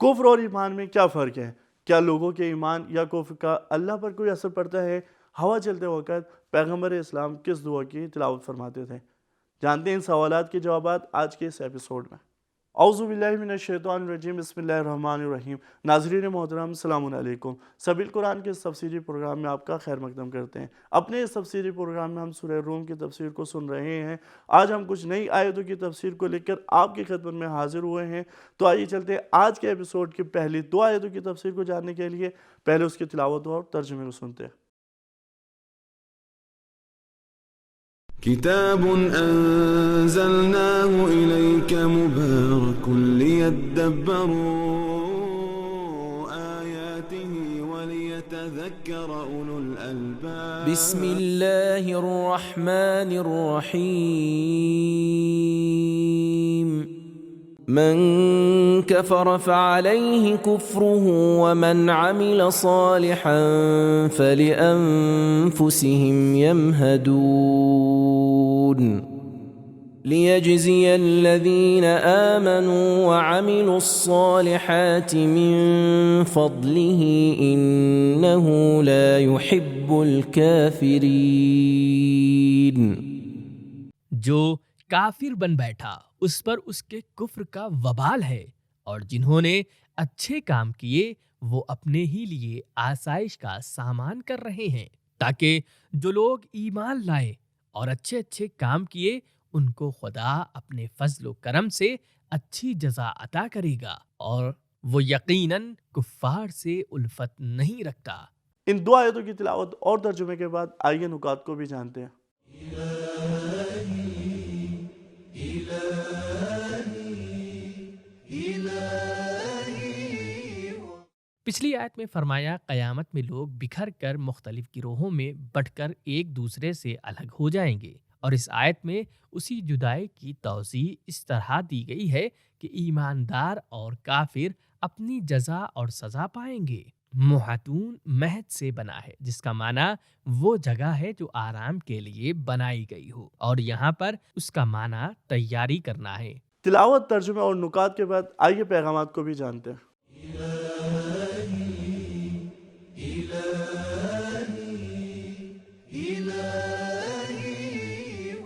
کفر اور ایمان میں کیا فرق ہے؟ کیا لوگوں کے ایمان یا کفر کا اللہ پر کوئی اثر پڑتا ہے؟ ہوا چلتے وقت پیغمبر اسلام کس دعا کی تلاوت فرماتے تھے؟ جانتے ہیں ان سوالات کے جوابات آج کے اس ایپیسوڈ میں۔ اعوذ باللہ من الشیطان الرجیم، بسم اللہ الرحمن الرحیم۔ ناظرین محترم، السلام علیکم۔ سبیل قرآن کے اس تفسیری پروگرام میں آپ کا خیر مقدم کرتے ہیں۔ اپنے اس تفسیری پروگرام میں ہم سورہ روم کی تفسیر کو سن رہے ہیں۔ آج ہم کچھ نئی آیتوں کی تفسیر کو لے کر آپ کی خدمت میں حاضر ہوئے ہیں۔ تو آئیے چلتے ہیں آج کے ایپیسوڈ کی پہلی 2 آیتوں کی تفسیر کو جاننے کے لیے پہلے اس کی تلاوت اور ترجمے کو سنتے ہیں۔ كتاب أنزلناه إليك مبارك ليدبروا آياته وليتذكر أولو الألباب بسم الله الرحمن الرحيم من كفر فعليه كفره ومن عمل صالحا فلأنفسهم يمهدون ليجزي الذين آمنوا وعملوا الصالحات من فضله إنه لا يحب الكافرين۔ جو کافر بن بیٹھا اس پر اس کے کفر کا وبال ہے، اور جنہوں نے اچھے کام کیے وہ اپنے ہی لیے آسائش کا سامان کر رہے ہیں، تاکہ جو لوگ ایمان لائے اور اچھے اچھے کام کیے ان کو خدا اپنے فضل و کرم سے اچھی جزا عطا کرے گا، اور وہ یقیناً کفار سے الفت نہیں رکھتا۔ ان 2 آیتوں کی تلاوت اور ترجمے کے بعد آئیے نکات کو بھی جانتے ہیں۔ پچھلی آیت میں فرمایا قیامت میں لوگ بکھر کر مختلف گروہوں میں بٹ کر ایک دوسرے سے الگ ہو جائیں گے، اور اس آیت میں اسی جدائی کی توضیح اس طرح دی گئی ہے کہ ایماندار اور کافر اپنی جزا اور سزا پائیں گے۔ محتون مہد سے بنا ہے، جس کا معنی وہ جگہ ہے جو آرام کے لیے بنائی گئی ہو، اور یہاں پر اس کا معنی تیاری کرنا ہے۔ تلاوت، ترجمے اور نکات کے بعد آئیے پیغامات کو بھی جانتے ہیں۔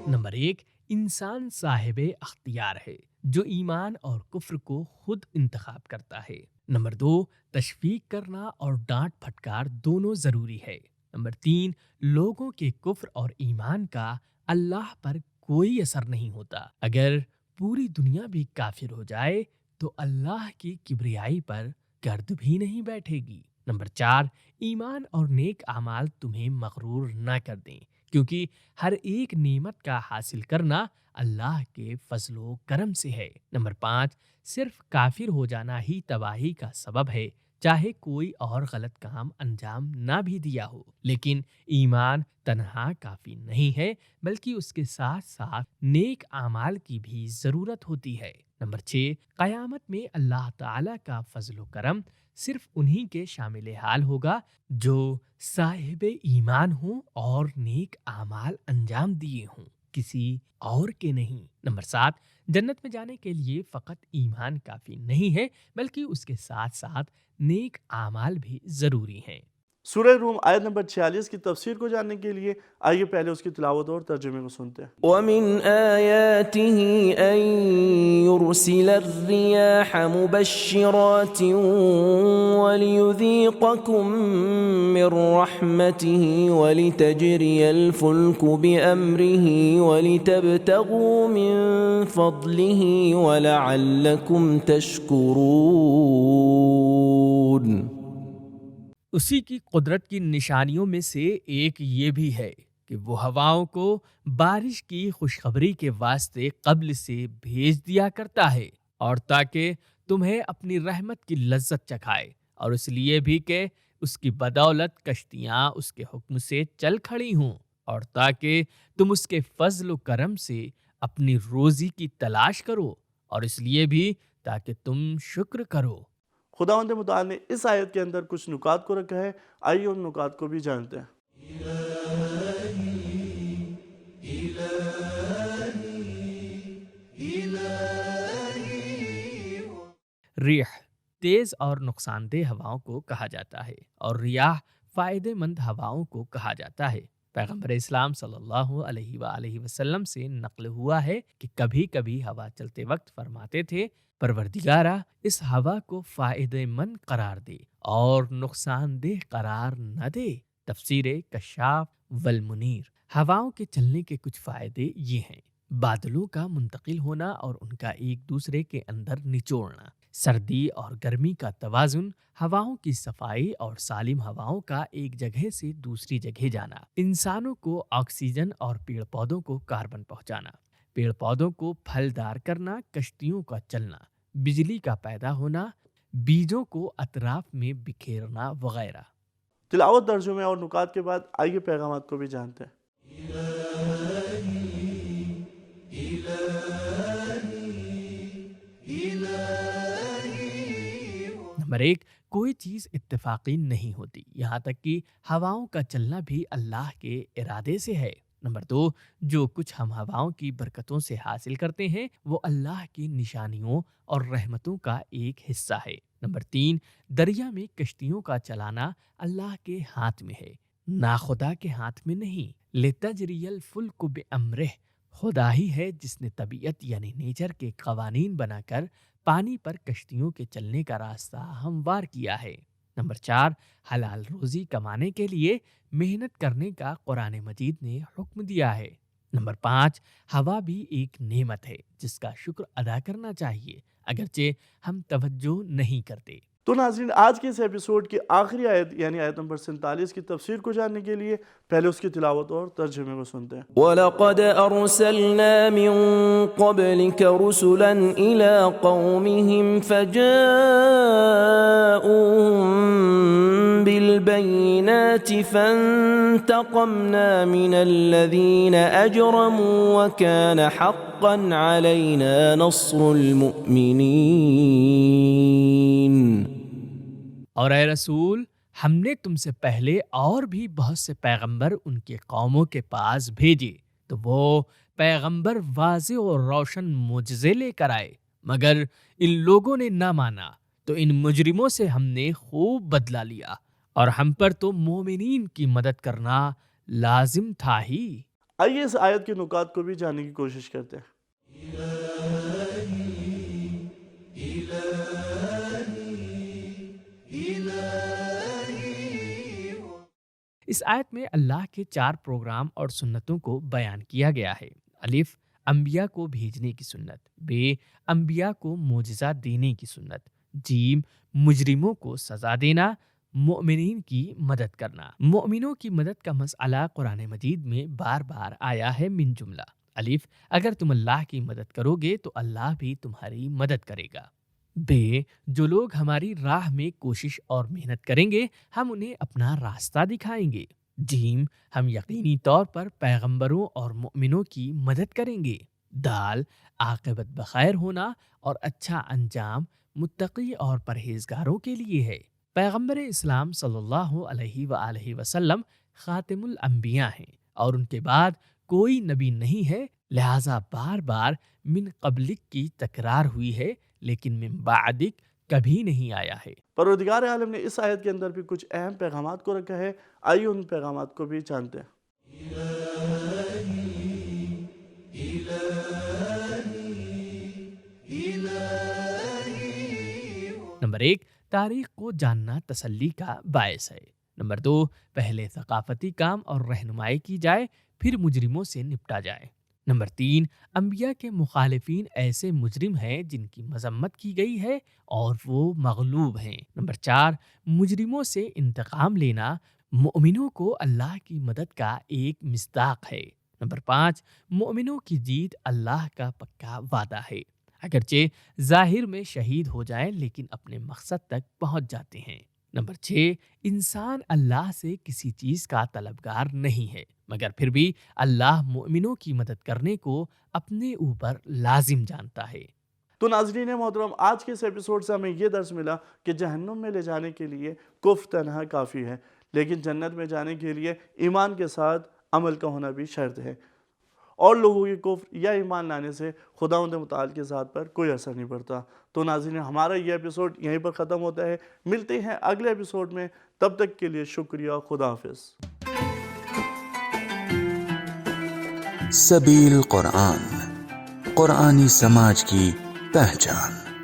نمبر 1، انسان صاحب اختیار ہے جو ایمان اور کفر کو خود انتخاب کرتا ہے۔ نمبر 2، تشویق کرنا اور ڈانٹ پھٹکار دونوں ضروری ہے۔ نمبر 3، لوگوں کے کفر اور ایمان کا اللہ پر کوئی اثر نہیں ہوتا۔ اگر پوری دنیا بھی کافر ہو جائے تو اللہ کی کبریائی پر گرد بھی نہیں بیٹھے گی۔ نمبر 4، ایمان اور نیک اعمال تمہیں مغرور نہ کر دیں، کیونکہ ہر ایک نعمت کا حاصل کرنا اللہ کے فضل و کرم سے ہے۔ نمبر 5، صرف کافر ہو جانا ہی تباہی کا سبب ہے، چاہے کوئی اور غلط کام انجام نہ بھی دیا ہو۔ لیکن ایمان تنہا کافی نہیں ہے، بلکہ اس کے ساتھ ساتھ نیک اعمال کی بھی ضرورت ہوتی ہے۔ نمبر 6، قیامت میں اللہ تعالیٰ کا فضل و کرم صرف انہی کے شامل حال ہوگا جو صاحب ایمان ہوں اور نیک اعمال انجام دیے ہوں، کسی اور کے نہیں۔ نمبر 7، جنت میں جانے کے لیے فقط ایمان کافی نہیں ہے، بلکہ اس کے ساتھ ساتھ نیک اعمال بھی ضروری ہیں۔ سورہ روم آیت نمبر 46 کی تفسیر کو جاننے کے لیے آئیے پہلے اس کی تلاوت اور ترجمے کو سنتے ہیں۔ وَمِنْ آيَاتِهِ أَن يُرْسِلَ الرِّيَاحَ مُبَشِّرَاتٍ وَلِيُذِيقَكُم مِّن رَّحْمَتِهِ وَلِتَجْرِيَ الْفُلْكُ بِأَمْرِهِ وَلِتَبْتَغُوا مِن فَضْلِهِ وَلَعَلَّكُمْ تَشْكُرُونَ۔ اسی کی قدرت کی نشانیوں میں سے ایک یہ بھی ہے کہ وہ ہواؤں کو بارش کی خوشخبری کے واسطے قبل سے بھیج دیا کرتا ہے، اور تاکہ تمہیں اپنی رحمت کی لذت چکھائے، اور اس لیے بھی کہ اس کی بدولت کشتیاں اس کے حکم سے چل کھڑی ہوں، اور تاکہ تم اس کے فضل و کرم سے اپنی روزی کی تلاش کرو، اور اس لیے بھی تاکہ تم شکر کرو۔ خداوند متعال نے اس آیت کے اندر کچھ نکات کو رکھا ہے، آئیے ان نکات کو بھی جانتے ہیں۔ ریح تیز اور نقصان دہ ہواؤں کو کہا جاتا ہے اور ریاح فائدہ مند ہواؤں کو کہا جاتا ہے۔ پیغمبر اسلام صلی اللہ علیہ وآلہ وسلم سے نقل ہوا ہے کہ کبھی کبھی ہوا چلتے وقت فرماتے تھے، پروردگارا اس ہوا کو فائدہ مند قرار دے اور نقصان دہ قرار نہ دے۔ تفسیر کشاف والمنیر۔ ہواؤں کے چلنے کے کچھ فائدے یہ ہیں: بادلوں کا منتقل ہونا اور ان کا ایک دوسرے کے اندر نچوڑنا، سردی اور گرمی کا توازن، ہواؤں کی صفائی اور سالم ہواؤں کا ایک جگہ سے دوسری جگہ جانا، انسانوں کو آکسیجن اور پیڑ پودوں کو کاربن پہنچانا، پیڑ پودوں کو پھلدار کرنا، کشتیوں کا چلنا، بجلی کا پیدا ہونا، بیجوں کو اطراف میں بکھیرنا وغیرہ۔ تلاوت، ترجمے اور نکات کے بعد آئیے پیغامات کو بھی جانتے ہیں۔ نمبر 1، کوئی چیز اتفاقی نہیں ہوتی، یہاں تک کہ ہواؤں کا چلنا بھی اللہ کے ارادے سے ہے۔ نمبر 2، جو کچھ ہم ہواؤں کی برکتوں سے حاصل کرتے ہیں وہ اللہ کی نشانیوں اور رحمتوں کا ایک حصہ ہے۔ نمبر 3، دریا میں کشتیوں کا چلانا اللہ کے ہاتھ میں ہے، ناخدا کے ہاتھ میں نہیں۔ لِتَجْرِيَ الْفُلْكُ بِأَمْرِهِ، خدا ہی ہے جس نے طبیعت یعنی نیچر کے قوانین بنا کر پانی پر کشتیوں کے چلنے کا راستہ ہموار کیا ہے۔ نمبر 4، حلال روزی کمانے کے لیے محنت کرنے کا قرآن مجید نے حکم دیا ہے۔ نمبر 5، ہوا بھی ایک نعمت ہے جس کا شکر ادا کرنا چاہیے اگرچہ ہم توجہ نہیں کرتے۔ تو ناظرین، آج کے اس ایپیسوڈ کی آخری آیت یعنی آیت نمبر 47 کی تفسیر کو جاننے کے لیے پہلے اس کی تلاوت اور ترجمے کو سنتے ہیں۔ وَلَقَدْ أَرْسَلْنَا مِن قَبْلِكَ رُسُلًا إِلَىٰ قَوْمِهِمْ فَجَاءُوهُم بِالْبَيِّنَاتِ فَانتَقَمْنَا مِنَ الَّذِينَ أَجْرَمُوا وَكَانَ حَقًّا عَلَيْنَا نَصْرُ الْمُؤْمِنِينَ۔ اور اے رسول، ہم نے تم سے پہلے اور بھی بہت سے پیغمبر ان کے قوموں کے پاس بھیجے تو وہ پیغمبر واضح اور روشن معجزے لے کر آئے، مگر ان لوگوں نے نہ مانا تو ان مجرموں سے ہم نے خوب بدلہ لیا اور ہم پر تو مومنین کی مدد کرنا لازم تھا ہی۔ آئیے اس آیت کے نکات کو بھی جاننے کی کوشش کرتے ہیں۔ اس آیت میں اللہ کے 4 پروگرام اور سنتوں کو بیان کیا گیا ہے۔ الف، انبیاء کو بھیجنے کی سنت۔ ب، انبیاء کو معجزہ دینے کی سنت۔ جیم، مجرموں کو سزا دینا۔ مؤمنین کی مدد کرنا۔ مؤمنوں کی مدد کا مسئلہ قرآن مجید میں بار بار آیا ہے من جملہ الف، اگر تم اللہ کی مدد کرو گے تو اللہ بھی تمہاری مدد کرے گا۔ ب، جو لوگ ہماری راہ میں کوشش اور محنت کریں گے ہم انہیں اپنا راستہ دکھائیں گے۔ جیم، ہم یقینی طور پر پیغمبروں اور مؤمنوں کی مدد کریں گے۔ دال، عاقبت بخیر ہونا اور اچھا انجام متقی اور پرہیزگاروں کے لیے ہے۔ پیغمبر اسلام صلی اللہ علیہ وآلہ وسلم خاتم الانبیاء ہیں اور ان کے بعد کوئی نبی نہیں ہے، لہٰذا بار بار من قبلک کی تکرار ہوئی ہے لیکن من بعدک کبھی نہیں آیا ہے۔ پروردگار عالم نے اس آیت کے اندر بھی کچھ اہم پیغامات کو رکھا ہے، آئیے ان پیغامات کو بھی جانتے ہیں۔ نمبر 1، تاریخ کو جاننا تسلی کا باعث ہے۔ نمبر 2، پہلے ثقافتی کام اور رہنمائی کی جائے پھر مجرموں سے نپٹا جائے۔ نمبر 3، انبیاء کے مخالفین ایسے مجرم ہیں جن کی مذمت کی گئی ہے اور وہ مغلوب ہیں۔ نمبر 4، مجرموں سے انتقام لینا مؤمنوں کو اللہ کی مدد کا ایک مصداق ہے۔ نمبر 5، مؤمنوں کی جیت اللہ کا پکا وعدہ ہے، اگرچہ ظاہر میں شہید ہو جائیں لیکن اپنے مقصد تک پہنچ جاتے ہیں۔ نمبر 6، انسان اللہ سے کسی چیز کا طلبگار نہیں ہے مگر پھر بھی اللہ مؤمنوں کی مدد کرنے کو اپنے اوپر لازم جانتا ہے۔ تو ناظرین محترم، آج کے اس ایپیسوڈ سے ہمیں یہ درس ملا کہ جہنم میں لے جانے کے لیے کفر تنہا کافی ہے، لیکن جنت میں جانے کے لیے ایمان کے ساتھ عمل کا ہونا بھی شرط ہے۔ اور لوگوں کے کفر یا ایمان لانے سے خداوند متعال کی ذات پر کوئی اثر نہیں پڑتا۔ تو ناظرین، ہمارا یہ ایپیسوڈ یہیں پر ختم ہوتا ہے، ملتے ہیں اگلے ایپیسوڈ میں، تب تک کے لیے شکریہ، خدا حافظ۔ سبیل قرآن، قرآنی سماج کی پہچان۔